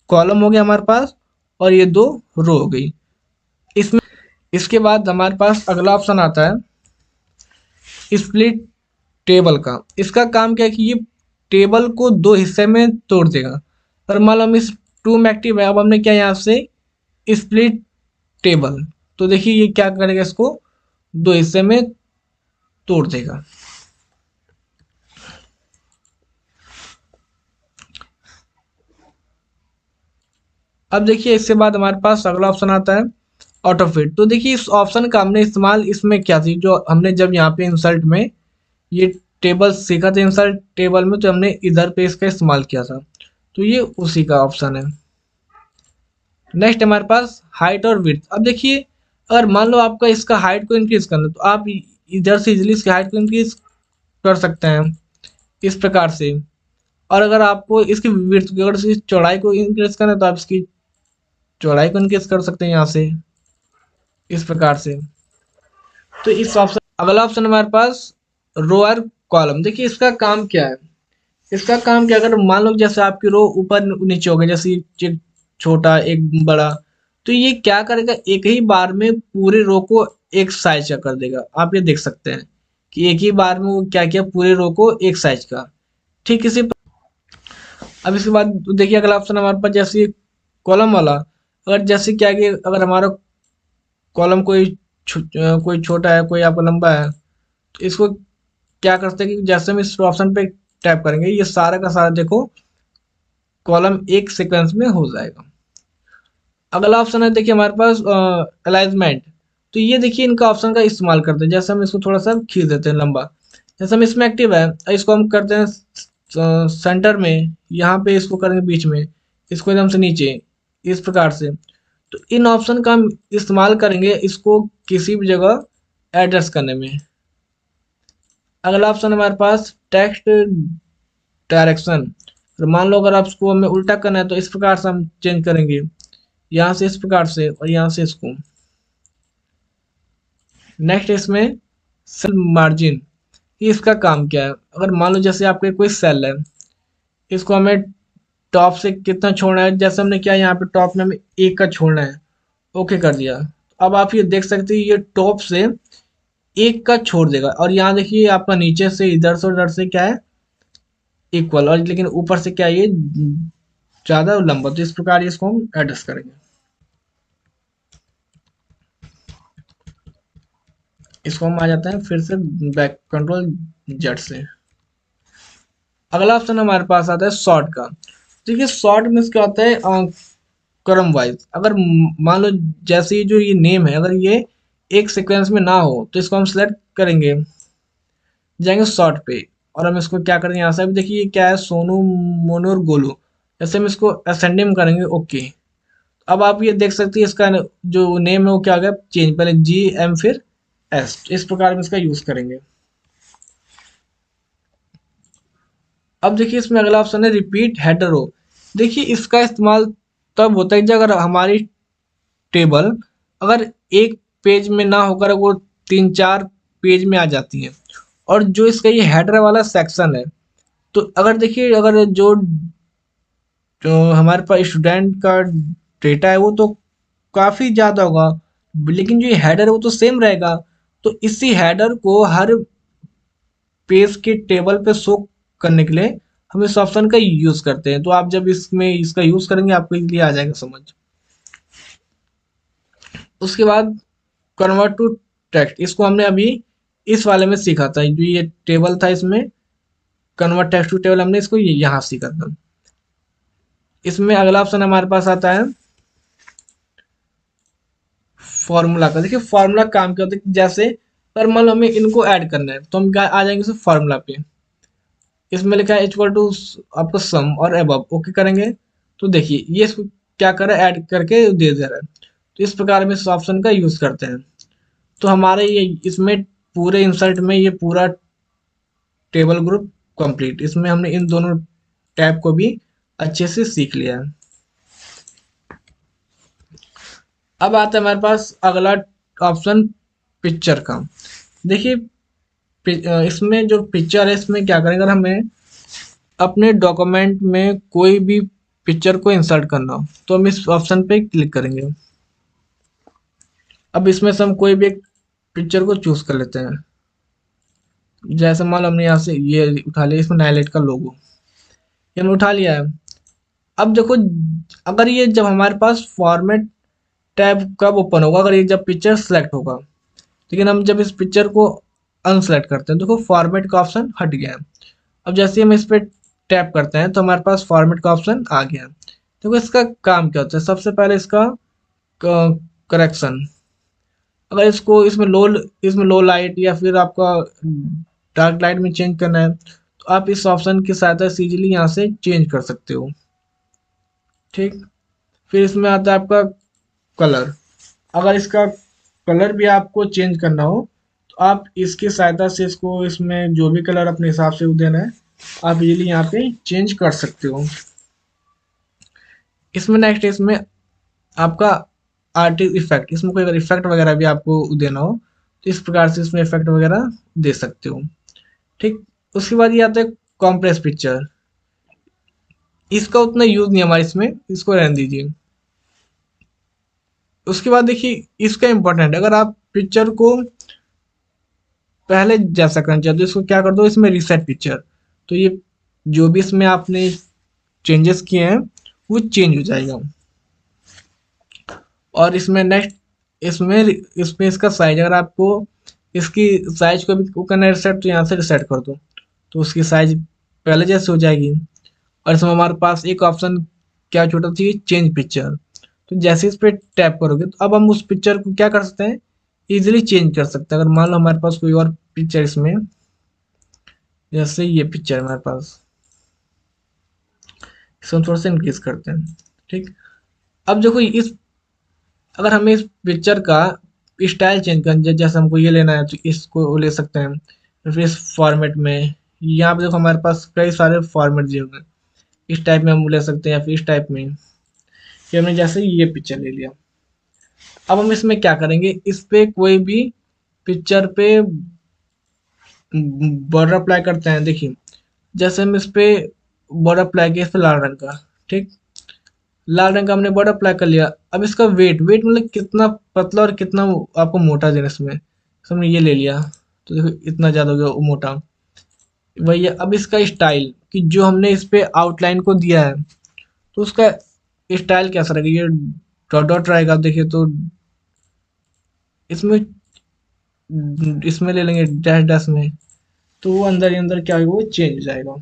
कॉलम हो गया हमारे पास और ये दो रो हो गई इसमें। इसके बाद हमारे पास अगला ऑप्शन आता है स्प्लिट टेबल का। इसका काम क्या है कि ये टेबल को दो हिस्से में तोड़ देगा। पर मान लो हम इस टू में एक्टिव है, अब हमने क्या यहाँ से स्प्लिट टेबल, तो देखिए ये क्या करेगा, इसको दो हिस्से में तोड़ देगा। अब देखिए इसके बाद हमारे पास अगला ऑप्शन आता है ऑटो फिट। तो देखिए इस ऑप्शन का हमने इस्तेमाल इसमें क्या थी, जो हमने जब यहाँ पे इंसर्ट में ये टेबल सीखा था, इंसर्ट टेबल में, तो हमने इधर पे इसका इस्तेमाल किया था। तो ये उसी का ऑप्शन है। नेक्स्ट हमारे पास हाइट और विड्थ। अब देखिए अगर मान लो आपका इसका हाइट को इंक्रीज करना है, तो आप इधर से इजिली इसकी हाइट को इंक्रीज कर सकते हैं इस प्रकार से। और अगर आपको इसकी विड्थ, अगर इसकी चौड़ाई को इंक्रीज करना है तो आप इसकी चौड़ाई को इंक्रीज कर सकते हैं यहाँ से इस प्रकार से। तो इस ऑप्शन, अगला ऑप्शन हमारे पास रो और कॉलम। देखिए इसका काम क्या है, इसका काम क्या, अगर मान लो जैसे आपकी रो ऊपर नीचे हो गई, जैसे एक छोटा एक बड़ा, तो ये क्या करेगा, एक ही बार में पूरे रो को एक साइज का कर देगा। आप ये देख सकते हैं कि एक ही बार में वो क्या किया, पूरे रो को एक साइज का। ठीक इसी अब इसके बाद देखिए अगला ऑप्शन हमारे पास जैसे कॉलम वाला। अगर जैसे क्या कि अगर हमारा कॉलम कोई छोटा है, कोई आपका लंबा है, तो इसको क्या करते हैं कि जैसे हम इस ऑप्शन पे टैप करेंगे, ये सारा का सारा देखो कॉलम एक सीक्वेंस में हो जाएगा। अगला ऑप्शन है देखिए हमारे पास अलाइनमेंट। तो ये देखिए इनका ऑप्शन का इस्तेमाल करते हैं। जैसे हम इसको थोड़ा सा खींच देते हैं लंबा, जैसे हम इसमें एक्टिव है, इसको हम करते हैं सेंटर में, यहाँ पे इसको करेंगे बीच में, इसको एकदम से नीचे इस प्रकार से। तो इन ऑप्शन का हम इस्तेमाल करेंगे इसको किसी भी जगह एड्रेस करने में। अगला ऑप्शन हमारे पास टेक्स्ट डायरेक्शन। तो मान लो अगर आपको हमें उल्टा करना है तो इस प्रकार से हम चेंज करेंगे, यहाँ से इस प्रकार से और यहाँ से इसको। नेक्स्ट इसमें सेल मार्जिन, इसका काम क्या है, अगर मान लो जैसे आपके कोई सेल है, इसको हमें टॉप से कितना छोड़ना है, जैसे हमने क्या यहाँ पे टॉप में हमें एक का छोड़ना है, ओके कर दिया। अब आप ये देख सकते हैं ये टॉप से एक का छोड़ देगा, और यहाँ देखिए आपका नीचे से इधर से उधर से क्या है इक्वल, और लेकिन ऊपर से क्या है ये ज्यादा लंबा। तो इस प्रकार इसको हम एडजस्ट करेंगे। इसको हम आ जाते हैं फिर से बैक कंट्रोल जेड से। अगला ऑप्शन हमारे पास आता है शॉर्ट का। देखिए शॉर्ट में क्या होता है, क्रम वाइज। अगर मान लो जैसे जो ये नेम है, अगर ये एक सीक्वेंस में ना हो तो इसको हम सिलेक्ट करेंगे, जाएंगे शॉर्ट पे, और हम इसको क्या करेंगे यहाँ से। अभी देखिए ये क्या है, सोनू मोनू और गोलू, जैसे हम इसको असेंडिंग में करेंगे, ओके। अब आप ये देख सकते हैं इसका जो नेम है वो क्या आ गया चेंज, पहले जी एम फिर एस। इस प्रकार में इसका यूज करेंगे। अब देखिए इसमें अगला ऑप्शन है रिपीट हेडर रो। देखिए इसका इस्तेमाल तब होता है जब अगर हमारी टेबल अगर एक पेज में ना होकर वो तीन चार पेज में आ जाती है, और जो इसका ये हेडर वाला सेक्शन है, तो अगर देखिए अगर जो हमारे पास स्टूडेंट का डेटा है वो तो काफ़ी ज़्यादा होगा, लेकिन जो ये हेडर है वो तो सेम रहेगा। तो इसी हेडर को हर पेज के टेबल पे शो करने के लिए हम इस ऑप्शन का यूज़ करते हैं। तो आप जब इसमें इसका यूज़ करेंगे आपको ये आ जाएगा समझ। उसके बाद कन्वर्ट टू टेक्स्ट, इसको हमने अभी इस वाले में सीखा था, जो ये टेबल था इसमें कन्वर्ट टेक्स्ट टू टेबल, हमने इसको यहाँ सीखा था। इसमें अगला ऑप्शन हमारे पास आता है फॉर्मूला का। देखिए फॉर्मूला काम क्या होता है कि जैसे पर मान लो हमें इनको ऐड करना है तो हम क्या आ जाएंगे सिर्फ फॉर्मूला पे। इसमें लिखा है इक्वल टू आपको सम और अबव, ओके करेंगे तो देखिए ये इसको क्या कर रहा है, ऐड करके दे दे रहा है। तो इस प्रकार हम इस ऑप्शन का यूज करते हैं। तो हमारे ये इसमें पूरे इंसर्ट में ये पूरा टेबल ग्रुप कंप्लीट, इसमें हमने इन दोनों टैब को भी अच्छे से सीख लिया है। अब आता है हमारे पास अगला ऑप्शन पिक्चर का। देखिए इसमें जो पिक्चर है इसमें क्या करेंगे, अगर हमें अपने डॉक्यूमेंट में कोई भी पिक्चर को इंसर्ट करना हो तो हम इस ऑप्शन पे क्लिक करेंगे। अब इसमें से हम कोई भी एक पिक्चर को चूज कर लेते हैं। जैसे मान लो हमने यहाँ से ये उठा लिया, इसमें नाइलेट का लोगो ये हमने उठा लिया है। अब देखो अगर ये जब हमारे पास फॉर्मेट टैब कब ओपन होगा, अगर ये जब पिक्चर सेलेक्ट होगा। लेकिन हम जब इस पिक्चर को अनसेलेक्ट करते हैं देखो फॉर्मेट का ऑप्शन हट गया है। अब जैसे हम इस पर टैप करते हैं तो हमारे पास फॉर्मेट का ऑप्शन आ गया है। देखो इसका काम क्या होता है, सबसे पहले इसका करेक्शन, अगर इसमें लो लाइट या फिर आपका डार्क लाइट में चेंज करना है तो आप इस ऑप्शन की सहायता से इजीली यहाँ से चेंज कर सकते हो। ठीक, फिर इसमें आता है आपका कलर, अगर इसका कलर भी आपको चेंज करना हो तो आप इसकी सहायता से इसको इसमें जो भी कलर अपने हिसाब से देना है आप इजीली यहाँ पे चेंज कर सकते हो। इसमें नेक्स्ट इसमें आपका आर्टिस्ट इफेक्ट, इसमें कोई अगर इफेक्ट वगैरह भी आपको देना हो तो इस प्रकार से इसमें इफेक्ट वगैरह दे सकते हो। ठीक, उसके बाद ये आता है कॉम्प्रेस पिक्चर, इसका उतना यूज नहीं हमारे इसमें, इसको रहने दीजिए। उसके बाद देखिए इसका इंपॉर्टेंट, अगर आप पिक्चर को पहले जैसा करना चाहते हो इसको क्या कर दो इसमें रीसेट पिक्चर, तो ये जो भी इसमें आपने चेंजेस किए हैं वो चेंज हो जाएगा। और इसमें नेक्स्ट इसमें इसका साइज, अगर आपको इसकी साइज को भी करना है रिसेट तो यहाँ से रिसेट कर दो तो उसकी साइज पहले जैसे हो जाएगी। और इसमें हमारे पास एक ऑप्शन क्या छोटा चाहिए, चेंज पिक्चर, तो जैसे इस पर टैप करोगे तो अब हम उस पिक्चर को क्या कर सकते हैं, इजीली चेंज कर सकते हैं। अगर मान लो हमारे पास कोई और पिक्चर इसमें, जैसे ये पिक्चर हमारे पास, इसको हम थोड़ा सा इंक्रीज करते हैं। ठीक, अब देखो इस अगर हमें इस पिक्चर का स्टाइल चेंज करना है, जैसे हमको ये लेना है तो इसको ले सकते हैं, फिर इस फॉर्मेट में यहाँ पे देखो हमारे पास कई सारे फॉर्मेट दिए हुए हैं, इस टाइप में हम ले सकते हैं या फिर इस टाइप में। फिर हमने जैसे ये पिक्चर ले लिया, अब हम इसमें क्या करेंगे, इस पे कोई भी पिक्चर पे बॉर्डर अप्लाई करते हैं। देखिए जैसे हम इस पे बॉर्डर अप्लाई किया, इस पे लाल रंग का, ठीक, लाल रंग का हमने बॉर्डर अप्लाई कर लिया। अब इसका वेट मतलब कितना पतला और कितना आपको मोटा देना, इसमें तो हमने ये ले लिया तो देखो इतना ज़्यादा हो गया वो मोटा। वही है, अब इसका स्टाइल कि जो हमने इस पे आउटलाइन को दिया है तो उसका स्टाइल कैसा रहेगा, ये डॉट डॉट रहेगा। आप देखिए तो इसमें इसमें ले लेंगे डैश डैश में, तो वो अंदर ही अंदर क्या होगा वो चेंज हो जाएगा।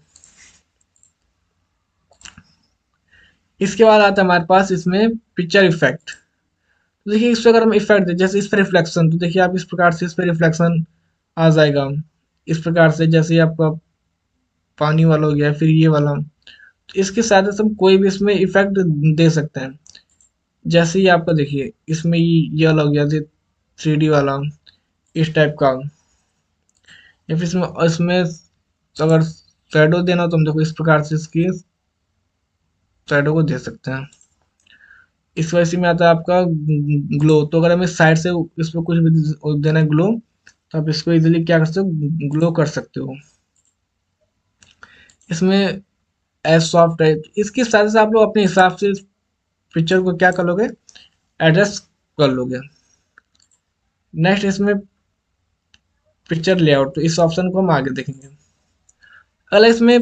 इसके बाद आता है हमारे पास इसमें पिक्चर इफेक्ट। तो देखिए इस पर अगर हम इफेक्ट दें, जैसे इस पर रिफ्लेक्शन, तो देखिए आप इस प्रकार से इस पर रिफ्लेक्शन आ जाएगा इस प्रकार से, जैसे आपका पानी वाला हो गया फिर ये वाला। तो इसके साथ हम कोई भी इसमें इफेक्ट दे सकते हैं। जैसे ही आपका देखिए इसमें ये वाला हो गया 3D वाला इस टाइप का, या फिर इसमें इसमें अगर शैडो देना तो हम देखो इस प्रकार से इसकी शैडो को दे सकते हैं। इस वजह से में आता है आपका ग्लो, तो अगर हमें साइड से इस पर कुछ भी देना है ग्लो तो आप इसको इजीली क्या कर सकते हो, ग्लो कर सकते हो। इसमें एज सॉफ्ट है, इसकी साथ से आप लोग अपने हिसाब से पिक्चर को क्या कर लोगे, एडजस्ट कर लोगे। नेक्स्ट इसमें पिक्चर लेआउट, तो इस ऑप्शन को हम आगे देखेंगे। अगला इसमें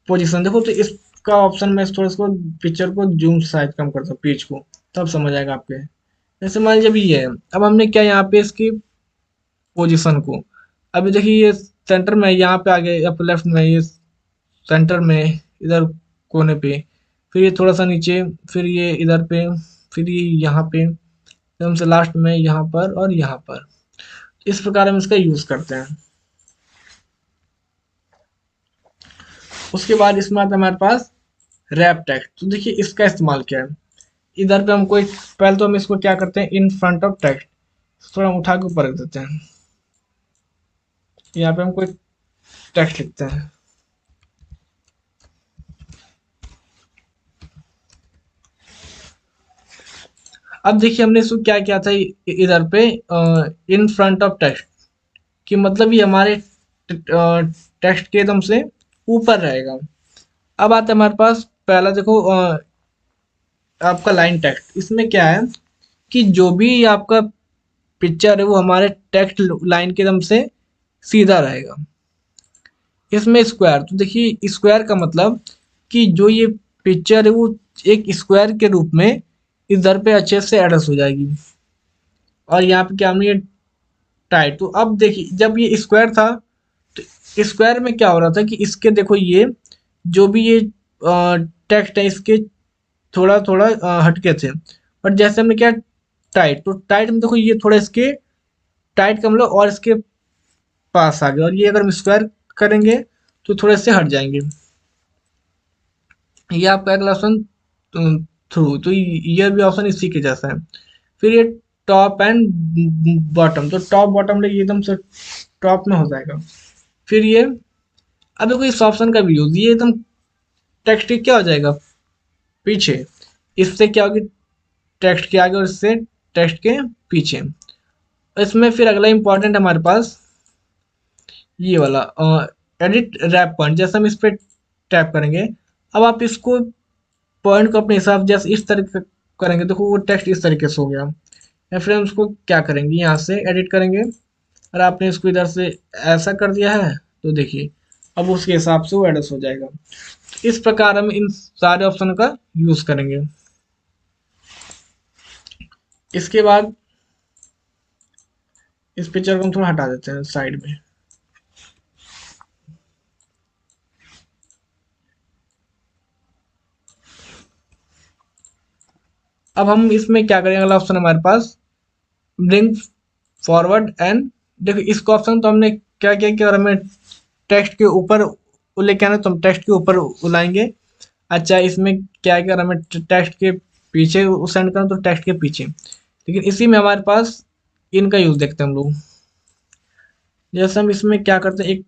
पोजीशन देखो, तो इसका ऑप्शन मैं थोड़ा इसको पिक्चर को जूम साइज कम करता हूँ, पेज को, तब समझ आएगा आपके। जैसे मान लीजिए अभी ये है, अब हमने क्या यहाँ पे इसकी पोजीशन को, अभी देखिए ये सेंटर में है, यहाँ पे आगे अपर लेफ्ट में है, ये सेंटर में इधर कोने पे, फिर ये थोड़ा सा नीचे, फिर ये इधर पे, फिर ये यहाँ पे, एकदम से लास्ट में यहाँ पर और यहाँ पर। इस प्रकार हम इसका यूज करते हैं। उसके बाद इसमें आता है हमारे पास रैप टेक्स्ट। तो देखिए इसका इस्तेमाल क्या है, इधर पे हम कोई, पहले तो हम इसको क्या करते हैं, इन फ्रंट ऑफ टेक्स्ट थोड़ा हम उठा के ऊपर रख देते हैं, यहाँ पे हम कोई टेक्स्ट लिखते हैं। अब देखिए हमने इसको क्या किया था, इधर पे इन फ्रंट ऑफ टेक्स्ट कि मतलब ये हमारे टेक्स्ट के एकदम से ऊपर रहेगा। अब आता है हमारे पास पहला देखो, आपका लाइन टेक्स्ट, इसमें क्या है कि जो भी आपका पिक्चर है वो हमारे टेक्स्ट लाइन के एकदम से सीधा रहेगा। इसमें स्क्वायर, तो देखिए स्क्वायर का मतलब कि जो ये पिक्चर है वो एक स्क्वायर के रूप में इधर पे अच्छे से एडजस्ट हो जाएगी। और यहाँ पे क्या हमने ये टाइट, तो अब देखिए जब ये स्क्वायर था, तो स्क्वायर में क्या हो रहा था कि इसके देखो ये जो भी ये टेक्स्ट है इसके थोड़ा थोड़ा हटके थे, बट जैसे हमने क्या टाइट, तो टाइट में देखो ये थोड़ा इसके टाइट का मतलब और इसके पास आ गया, और ये अगर हम स्क्वायर करेंगे तो थोड़े से हट जाएंगे। ये आपका अगला ऑप्शन थ्रू, तो ये भी ऑप्शन इसी के जैसा है। फिर ये टॉप एंड बॉटम, तो टॉप बॉटम लेके एकदम से टॉप में हो जाएगा। फिर ये, अब देखो इस ऑप्शन का भी यूज, ये एकदम टेक्स्ट के क्या हो जाएगा पीछे, इससे क्या होगी टेक्स्ट के आगे और इससे टेक्स्ट के पीछे। इसमें फिर अगला इंपॉर्टेंट हमारे पास ये वाला एडिट रैप पॉइंट, जैसे हम इस पर टैप करेंगे, अब आप इसको पॉइंट को अपने हिसाब जैसे इस तरीके करेंगे, देखो वो टेक्स्ट इस तरीके से हो गया। या फिर हम उसको क्या करेंगे, यहाँ से एडिट करेंगे, और आपने इसको इधर से ऐसा कर दिया है, तो देखिए अब उसके हिसाब से वो एडजस्ट हो जाएगा। इस प्रकार हम इन सारे ऑप्शन का यूज करेंगे। इसके बाद इस पिक्चर को हम थोड़ा हटा देते हैं साइड में। अब हम इसमें क्या करेंगे, अगला ऑप्शन हमारे पास ब्रिंग फॉरवर्ड एंड, देखो इसको ऑप्शन तो हमने क्या किया कि अगर हमें टेक्स्ट के ऊपर लेके आना है, तो हम टेक्स्ट के ऊपर लाएंगे। अच्छा इसमें क्या है कि अगर हमें टेक्स्ट के पीछे सेंड करना तो टेक्स्ट के पीछे, लेकिन इसी में हमारे पास इनका यूज देखते हैं हम लोग। जैसे हम इसमें क्या करते हैं, एक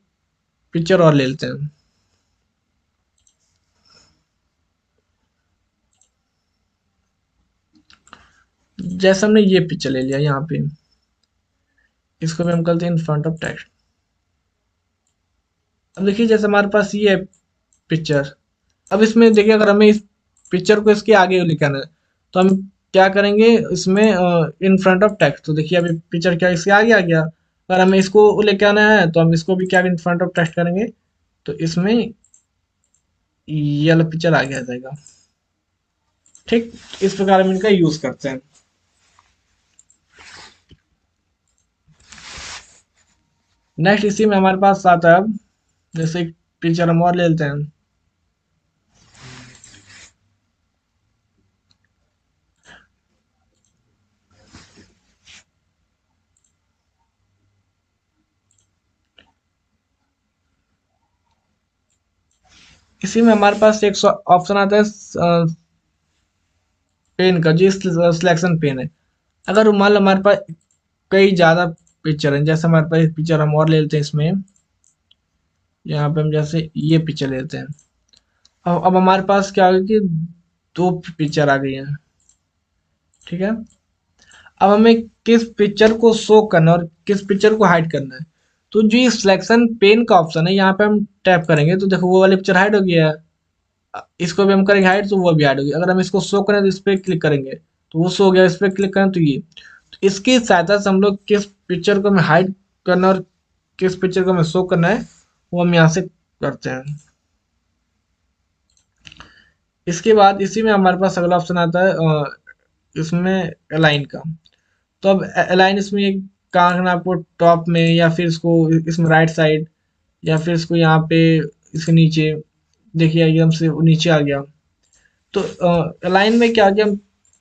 पिक्चर और ले लेते हैं। जैसे हमने ये पिक्चर ले लिया यहाँ पे, इसको भी हम करते हैं इन फ्रंट ऑफ टेक्स्ट। अब देखिए जैसे हमारे पास ये है पिक्चर, अब इसमें देखिए अगर हमें इस पिक्चर को इसके आगे लेके आना है, तो हम क्या करेंगे इसमें इन फ्रंट ऑफ टेक्स्ट, तो देखिए अभी पिक्चर क्या इसके आगे आ गया। अगर हमें इसको लेके आना है तो हम इसको भी क्या इन फ्रंट ऑफ टेक्स्ट करेंगे, तो इसमें ये वाला पिक्चर आगे आ जाएगा। ठीक, इस प्रकार हम इनका यूज करते हैं। नेक्स्ट इसी में हमारे पास आता है, अब जैसे एक पिक्चर हम और ले लेते हैं। इसी में हमारे पास एक ऑप्शन आता है पेन का, जो सिलेक्शन पेन है। अगर मान लो हमारे पास कई ज़्यादा पिक्चर हैं, जैसे हमारे पास एक पिक्चर हम और ले लेते हैं इसमें, यहाँ पे हम जैसे ये पिक्चर लेते हैं। अब हमारे पास क्या होगा कि दो पिक्चर आ गई हैं, ठीक है। अब हमें किस पिक्चर को शो करना है और किस पिक्चर को हाइड करना है। तो जो ये सिलेक्शन पेन का ऑप्शन है यहाँ पे हम टैप करेंगे तो देखो वो वाली पिक्चर हाइड हो गया है। इसको भी हम करेंगे हाइड तो वो भी हाइड होगी। अगर हम इसको शो करें तो इस पर क्लिक करेंगे तो वो शो हो गया, इस पर क्लिक करें तो ये। तो इसकी सहायता से हम लोग किस पिक्चर को हमें हाइड करना है और किस पिक्चर को हमें शो करना है वो हम यहाँ से करते हैं। इसके बाद इसी में हमारे पास अगला ऑप्शन आता है इसमें अलाइन का। तो अब अलाइन इसमें एक कहाँ करना है आपको, टॉप में या फिर इसको इसमें राइट साइड या फिर इसको यहाँ पे इसके नीचे। देखिए एकदम से वो नीचे आ गया। तो अलाइन में क्या किया, हम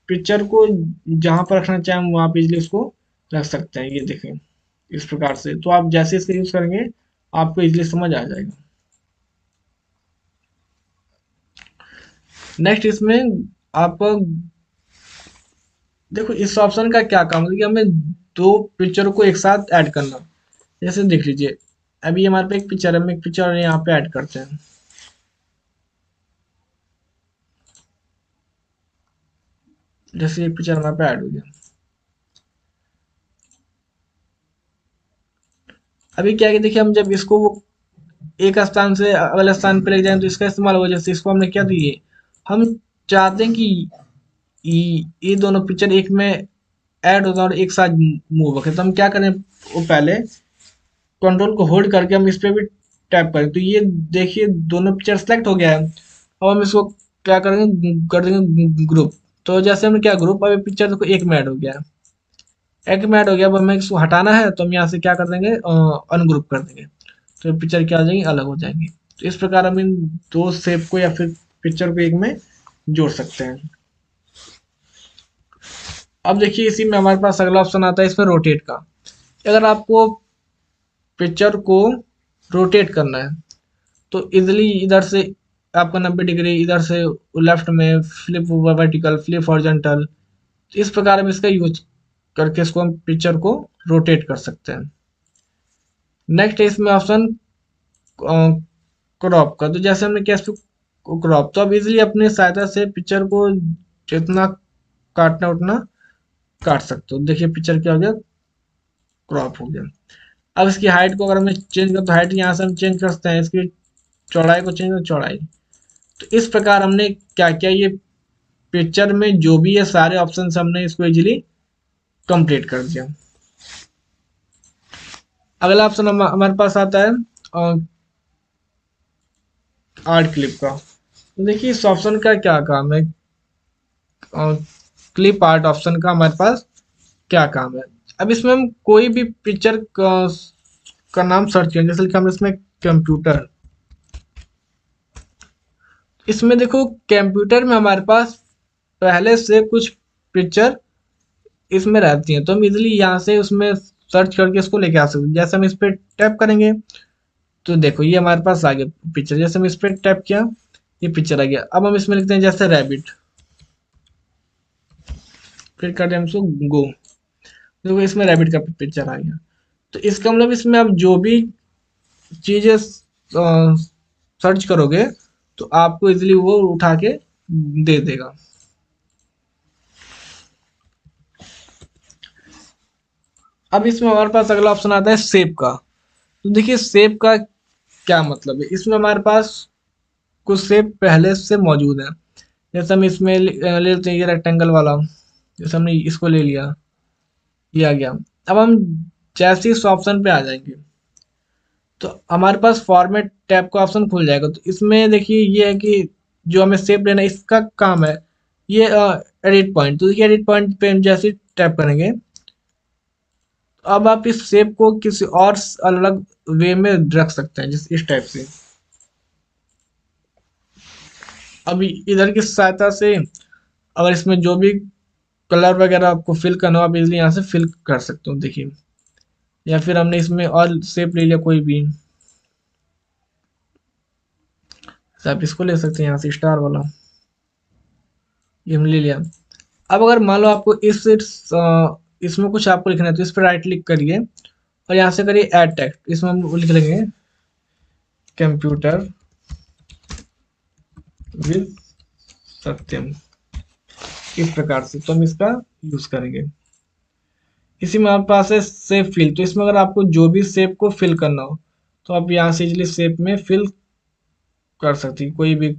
पिक्चर को जहाँ पर रखना चाहें हम वहाँ पे इजली उसको रख सकते हैं। ये देखें इस प्रकार से। तो आप जैसे इसका यूज करेंगे आपको इजली समझ आ जाएगा। नेक्स्ट इसमें आप देखो इस ऑप्शन का क्या काम है कि हमें दो पिक्चर को एक साथ ऐड करना। जैसे देख लीजिए अभी हमारे पे एक पिक्चर है, हम एक पिक्चर यहाँ पे ऐड करते हैं। जैसे एक पिक्चर हमारे पे ऐड हो गया। अभी क्या है कि देखिए हम जब इसको वो एक स्थान से अगले स्थान पे ले जाएं तो इसका इस्तेमाल होगा। जैसे इसको हमने क्या दिए, हम चाहते हैं कि ये दोनों पिक्चर एक में ऐड होगा और एक साथ मूव होगा। तो हम क्या करें, वो पहले कंट्रोल को होल्ड करके हम इस पे भी टैप करें तो ये देखिए दोनों पिक्चर सेलेक्ट हो गया है। अब हम इसको क्या करेंगे, कर देंगे ग्रुप। तो जैसे हमने क्या ग्रुप, अब पिक्चर देखो एक में ऐड हो गया है, एक में ऐड हो गया। अब हमें इसको हटाना है तो हम यहाँ से क्या कर देंगे, अनग्रुप कर देंगे। तो पिक्चर क्या हो जाएंगी, अलग हो जाएंगी। तो इस प्रकार हम इन दो शेप को या फिर पिक्चर को एक में जोड़ सकते हैं। अब देखिए इसी में हमारे पास अगला ऑप्शन आता है इसमें रोटेट का। अगर आपको पिक्चर को रोटेट करना है तो इजिली इधर से आपका 90 डिग्री, इधर से लेफ्ट में फ्लिप वर्टिकल, फ्लिप हॉरिजॉन्टल, इस प्रकार हम इसका यूज करके इसको हम पिक्चर को रोटेट कर सकते हैं। नेक्स्ट है इसमें ऑप्शन क्रॉप का। तो जैसे हमने किया इसको क्रॉप, तो अब इजिली अपनी सहायता से पिक्चर को जितना काटना उतना काट सकते हो। देखिए पिक्चर क्या हो गया, क्रॉप हो गया। अब इसकी हाइट को अगर हमें चेंज करें तो हाइट यहाँ से हम चेंज कर सकते हैं। इसकी चौड़ाई को चेंज करें, चौड़ाई। तो इस प्रकार हमने क्या किया, ये पिक्चर में जो भी है सारे ऑप्शन हमने इसको इजीली कंप्लीट कर दिया। अगला ऑप्शन हमारे पास आता है आर्ट क्लिप का। तो देखिए इस ऑप्शन का क्या काम है, क्लिप आर्ट ऑप्शन का हमारे पास क्या काम है। अब इसमें हम कोई भी पिक्चर का नाम सर्च करें। जैसे कि हम इसमें कंप्यूटर, इसमें देखो कंप्यूटर में हमारे पास पहले से कुछ पिक्चर इसमें रहती हैं। तो हम इजीली यहाँ से उसमें सर्च करके इसको लेके आ सकते हैं। जैसे हम इस पर टैप करेंगे तो देखो ये हमारे पास आ गया पिक्चर। जैसे हम इस पर टैप किया ये पिक्चर आ गया। अब हम इसमें लिखते हैं जैसे रैबिट, फिर करते हैं हम इसको गो। देखो इसमें रैबिट का पिक्चर आ गया। तो इसका मतलब इसमें आप जो भी चीजें सर्च करोगे तो आपको इजीली वो उठा के दे देगा। अब इसमें हमारे पास अगला ऑप्शन आता है शेप का। तो देखिए शेप का क्या मतलब है, इसमें हमारे पास कुछ शेप पहले से मौजूद है। जैसे हम इसमें ले लेते हैं ये रेक्टेंगल वाला। जैसे हमने इसको ले लिया, ये आ गया। अब हम जैसे इस ऑप्शन पे आ जाएंगे तो हमारे पास फॉर्मेट टैब का ऑप्शन खुल जाएगा। तो इसमें देखिए ये है कि जो हमें शेप लेना है इसका काम है ये एडिट पॉइंट। तो देखिए एडिट पॉइंट पे हम जैसे टैप करेंगे तो अब आप इस शेप को किसी और अलग वे में रख सकते हैं, जैसे इस टाइप से। अब इधर की सहायता से अगर इसमें जो भी कलर वगैरह आपको फिल करना हो आप इजीली यहाँ से फिल कर सकते हो। देखिए या फिर हमने इसमें और शेप ले लिया कोई भी, तो आप इसको ले सकते हैं यहाँ से स्टार वाला, ये हमने ले लिया। अब अगर मान लो आपको इसमें कुछ आपको लिखना है तो इस पर राइट क्लिक करिए और यहाँ से करिए ऐड टेक्स्ट। इसमें हम लिख लेंगे कंप्यूटर विद सत्यम, इस प्रकार से। तो हम इसका यूज करेंगे। इसी में हमारे पास है शेप फिल। तो इसमें अगर आपको जो भी शेप को फिल करना हो तो आप यहाँ से इजली शेप में फिल कर सकती कोई भी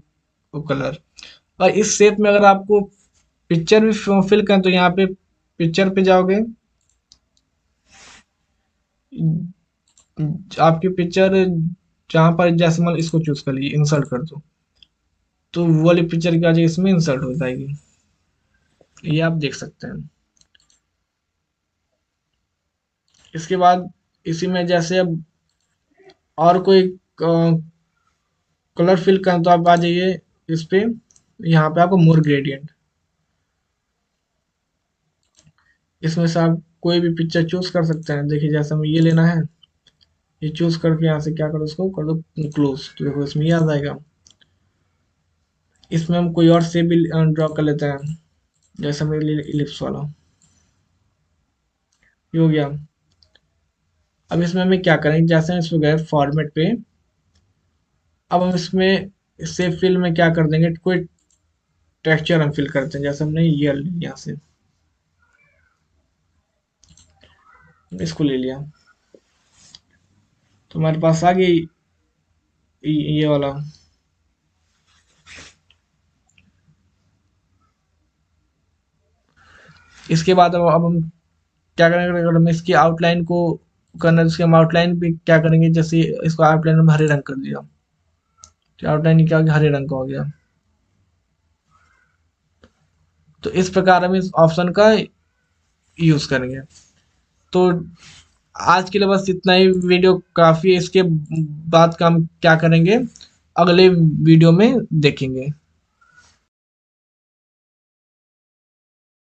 कलर। और इस शेप में अगर आपको पिक्चर भी फिल करें तो यहाँ पे पिक्चर पे जाओगे, आपकी पिक्चर जहाँ पर जैसे मान इसको चूज कर लीजिए, इंसर्ट कर दो, तो वो वाली पिक्चर क्या जाएगी इसमें इंसर्ट हो जाएगी। ये आप देख सकते हैं। इसके बाद इसी में जैसे अब और कोई कलर फिल करें तो आप आ जाइए इस पे, यहाँ पे आपको मोर ग्रेडियंट, इसमें से आप कोई भी पिक्चर चूज कर सकते हैं। देखिए जैसे हमें ये लेना है, ये चूज करके यहाँ से क्या करो, इसको कर दो क्लोज, तो देखो इसमें ये आ जाएगा। इसमें हम कोई और शेप भी ड्रॉ कर लेते हैं, जैसे मेरे लिए इलिप्स वाला, ये हो गया। अब इसमें हमें क्या करेंगे, जैसे हम इसमें गए फॉर्मेट पे, अब हम इसमें शेप फिल में क्या कर देंगे, कोई टेक्सचर हम फिल करते हैं। जैसे हमने ये यहाँ से इसको ले लिया, तो हमारे पास आ गई ये वाला। इसके बाद अब हम क्या करेंगे, अगर हम इसकी आउटलाइन को करना है तो इसके हम आउटलाइन पे क्या करेंगे, जैसे इसको आउटलाइन में हरे रंग कर दिया, तो आउटलाइन क्या हो गया, हरे रंग का हो गया। तो इस प्रकार हम इस ऑप्शन का यूज करेंगे। तो आज के लिए बस इतना ही, वीडियो काफी है। इसके बाद का हम क्या करेंगे अगले वीडियो में देखेंगे।